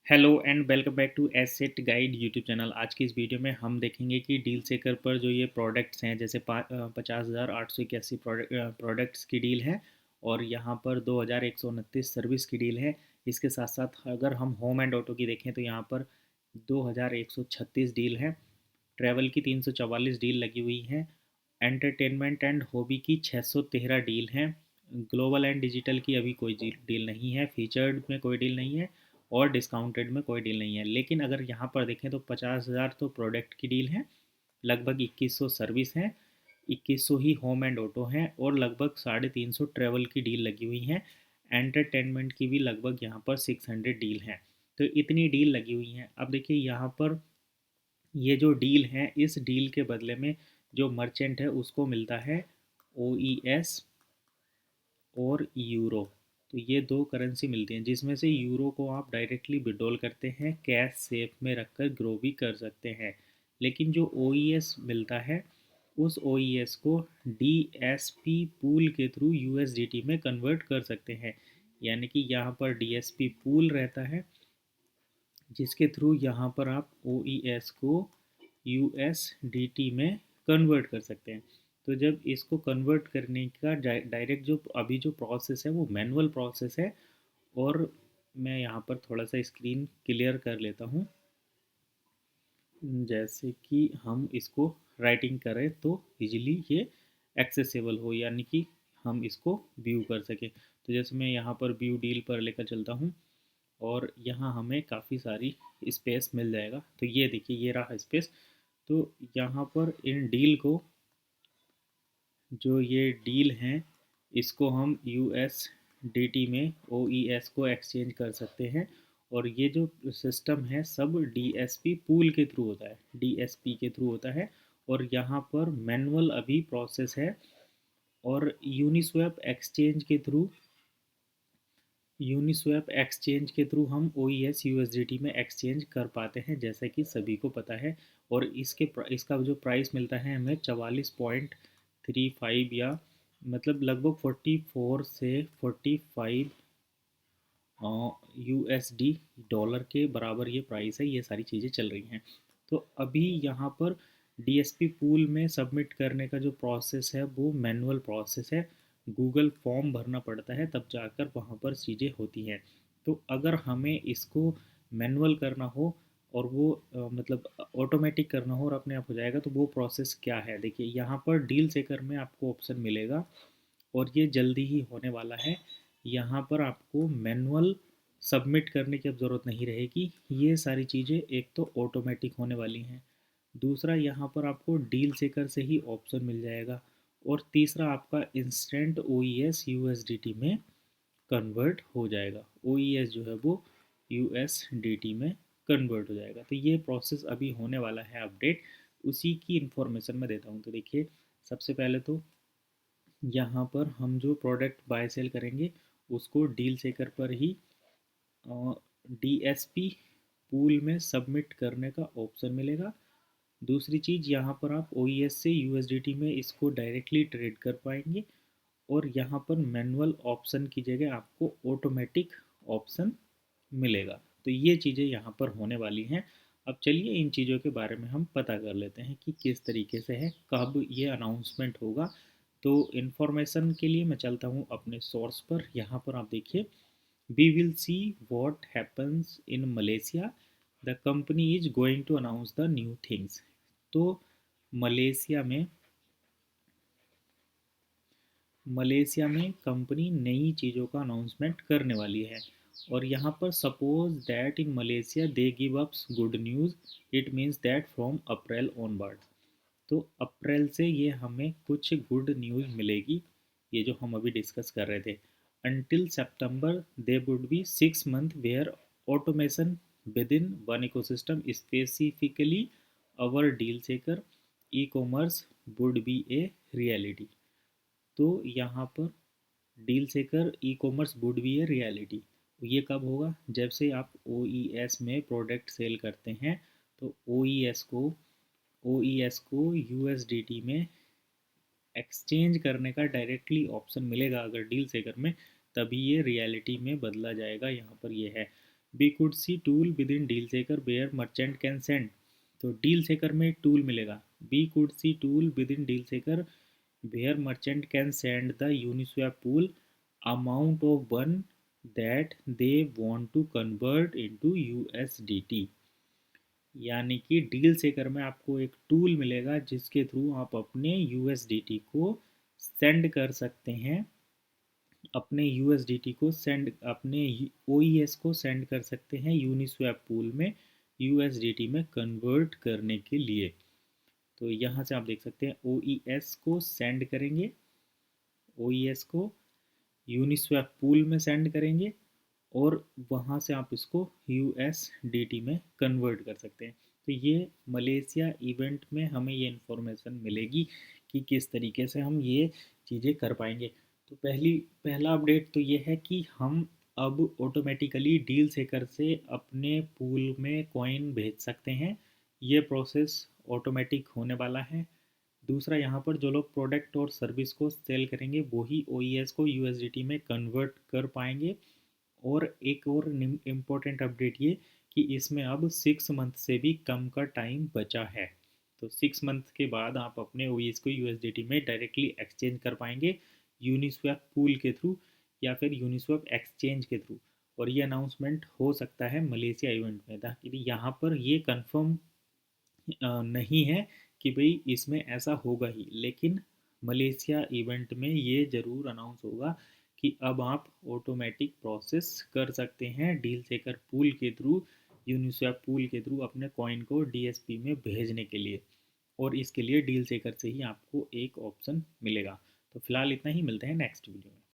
Hello and welcome back to asset guide YouTube channel. आज की इस वीडियो में हम देखेंगे कि डील सेकर पर जो ये प्रोडक्ट्स हैं, जैसे 50,881 प्रोडक्ट्स की डील है और यहाँ पर 2,129 सर्विस की डील है। इसके साथ साथ अगर हम होम एंड ऑटो की देखें तो यहाँ पर 2,136 डील है। ट्रैवल की 344 डील लगी हुई हैं। एंटरटेनमेंट एंड हॉबी की 613 डील हैं। ग्लोबल एंड डिजिटल की अभी कोई डील नहीं है। फीचर्ड में कोई डील नहीं है और डिस्काउंटेड में कोई डील नहीं है। लेकिन अगर यहाँ पर देखें तो 50,000 तो प्रोडक्ट की डील है, लगभग 2100 सर्विस हैं, 2100 ही होम एंड ऑटो हैं और लगभग 350 ट्रैवल की डील लगी हुई हैं। एंटरटेनमेंट की भी लगभग यहाँ पर 600 डील हैं। तो इतनी डील लगी हुई हैं। अब देखिए यहाँ पर ये जो डील है, इस डील के बदले में जो मर्चेंट है उसको मिलता है OES और यूरो। तो ये दो करेंसी मिलती हैं, जिसमें से यूरो को आप डायरेक्टली विड्रॉल करते हैं, कैश सेफ में रखकर ग्रो भी कर सकते हैं। लेकिन जो OES मिलता है, उस OES को DSP पूल के थ्रू USDT में कन्वर्ट कर सकते हैं। यानी कि यहाँ पर DSP पूल रहता है, जिसके थ्रू यहाँ पर आप OES को USDT में कन्वर्ट कर सकते हैं। तो जब इसको कन्वर्ट करने का डायरेक्ट जो अभी जो प्रोसेस है वो मैनुअल प्रोसेस है। और मैं यहाँ पर थोड़ा सा स्क्रीन क्लियर कर लेता हूँ, जैसे कि हम इसको राइटिंग करें तो इजीली ये एक्सेसिबल हो, यानी कि हम इसको व्यू कर सकें। तो जैसे मैं यहाँ पर व्यू डील पर लेकर चलता हूँ और यहाँ हमें काफ़ी सारी स्पेस मिल जाएगा। तो ये देखिए, ये रहा स्पेस। तो यहाँ पर इन डील को, जो ये डील हैं, इसको हम USDT में OES को एक्सचेंज कर सकते हैं। और ये जो सिस्टम है सब DSP पूल के थ्रू होता है, DSP के थ्रू होता है। और यहाँ पर मैनुअल अभी प्रोसेस है। और यूनिस्वैप एक्सचेंज के थ्रू हम OES USDT में एक्सचेंज कर पाते हैं, जैसा कि सभी को पता है। और इसका जो प्राइस मिलता है हमें 44.35, या मतलब लगभग 44 से 45 USD डॉलर के बराबर ये प्राइस है। ये सारी चीज़ें चल रही हैं। तो अभी यहाँ पर DSP पूल में सबमिट करने का जो प्रोसेस है वो मैनुअल प्रोसेस है। गूगल फॉर्म भरना पड़ता है, तब जाकर वहाँ पर चीज़ें होती हैं। तो अगर हमें इसको मैनुअल करना हो और वो मतलब ऑटोमेटिक करना हो और अपने आप हो जाएगा, तो वो प्रोसेस क्या है, देखिए यहाँ पर डील चेकर में आपको ऑप्शन मिलेगा और ये जल्दी ही होने वाला है। यहाँ पर आपको मैनुअल सबमिट करने की अब ज़रूरत नहीं रहेगी। ये सारी चीज़ें एक तो ऑटोमेटिक होने वाली हैं, दूसरा यहाँ पर आपको डील चेकर से ही ऑप्शन मिल जाएगा, और तीसरा आपका इंस्टेंट OES USDT में कन्वर्ट हो जाएगा। OES जो है वो USDT में कन्वर्ट हो जाएगा। तो ये प्रोसेस अभी होने वाला है अपडेट, उसी की इन्फॉर्मेशन मैं देता हूँ। तो देखिए, सबसे पहले तो यहाँ पर हम जो प्रोडक्ट बाय सेल करेंगे उसको डील चेकर पर ही DSP पूल में सबमिट करने का ऑप्शन मिलेगा। दूसरी चीज़, यहाँ पर आप OES से USDT में इसको डायरेक्टली ट्रेड कर पाएंगे। और यहाँ पर मैनुअल ऑप्शन की जगह आपको ऑटोमेटिक ऑप्शन मिलेगा। तो ये चीज़ें यहाँ पर होने वाली हैं। अब चलिए इन चीज़ों के बारे में हम पता कर लेते हैं कि किस तरीके से है, कब ये अनाउंसमेंट होगा। तो इन्फॉर्मेशन के लिए मैं चलता हूँ अपने सोर्स पर। यहाँ पर आप देखिए, we will see what happens in Malaysia, the company is going to announce the new things. तो मलेशिया में मलेशिया में कंपनी नई चीज़ों का अनाउंसमेंट करने वाली है। और यहाँ पर suppose that in Malaysia they give ups good news, it means that from April onward. तो अप्रैल से ये हमें कुछ गुड न्यूज़ मिलेगी, ये जो हम अभी डिस्कस कर रहे थे। Until September they would be 6 month where automation within one ecosystem, specifically our deal checker e commerce would be a reality. तो यहाँ पर deal seeker e commerce would be a reality. ये कब होगा, जब से आप OES में प्रोडक्ट सेल करते हैं। तो OES को USDT में एक्सचेंज करने का डायरेक्टली ऑप्शन मिलेगा अगर डील सेकर में, तभी ये रियलिटी में बदला जाएगा। यहाँ पर ये है। We could see tool within deal seeker where merchant can send. तो डील सेकर में एक टूल मिलेगा, we could see tool within deal seeker where merchant can send the Uniswap pool amount of one that they want to convert into USDT. यानी कि deal seeker में आपको एक tool मिलेगा जिसके थ्रू आप अपने यूएसडीटी को सेंड कर सकते हैं, अपने यूएसडीटी को सेंड, अपने ओईएस को सेंड कर सकते हैं यूनिस्वैप पूल में यूएसडीटी में कन्वर्ट करने के लिए। तो यहाँ से आप देख सकते हैं ओईएस को सेंड करेंगे, ओईएस को यूनिस्वैप पूल में सेंड करेंगे और वहाँ से आप इसको यूएसडीटी में कन्वर्ट कर सकते हैं। तो ये मलेशिया इवेंट में हमें ये इन्फॉर्मेशन मिलेगी कि किस तरीके से हम ये चीज़ें कर पाएंगे। तो पहला अपडेट तो ये है कि हम अब ऑटोमेटिकली डील सेकर से अपने पूल में कॉइन भेज सकते हैं, ये प्रोसेस ऑटोमेटिक होने वाला है। दूसरा, यहाँ पर जो लोग प्रोडक्ट और सर्विस को सेल करेंगे वही ओईएस को यूएसडीटी में कन्वर्ट कर पाएंगे। और एक और इम्पोर्टेंट अपडेट ये कि इसमें अब 6 मंथ से भी कम का टाइम बचा है। तो 6 मंथ के बाद आप अपने ओईएस को यूएसडीटी में डायरेक्टली एक्सचेंज कर पाएंगे यूनिस्वैप पूल के थ्रू या फिर यूनिस्वैप एक्सचेंज के थ्रू। और ये अनाउंसमेंट हो सकता है मलेशिया इवेंट में, ताकि यहाँ पर ये कंफर्म नहीं है कि भाई इसमें ऐसा होगा ही, लेकिन मलेशिया इवेंट में ये ज़रूर अनाउंस होगा कि अब आप ऑटोमेटिक प्रोसेस कर सकते हैं डील सेकर पूल के थ्रू, यूनिस्वैप पूल के थ्रू अपने कॉइन को डीएसपी में भेजने के लिए। और इसके लिए डील सेकर से ही आपको एक ऑप्शन मिलेगा। तो फिलहाल इतना ही, मिलते हैं नेक्स्ट वीडियो में।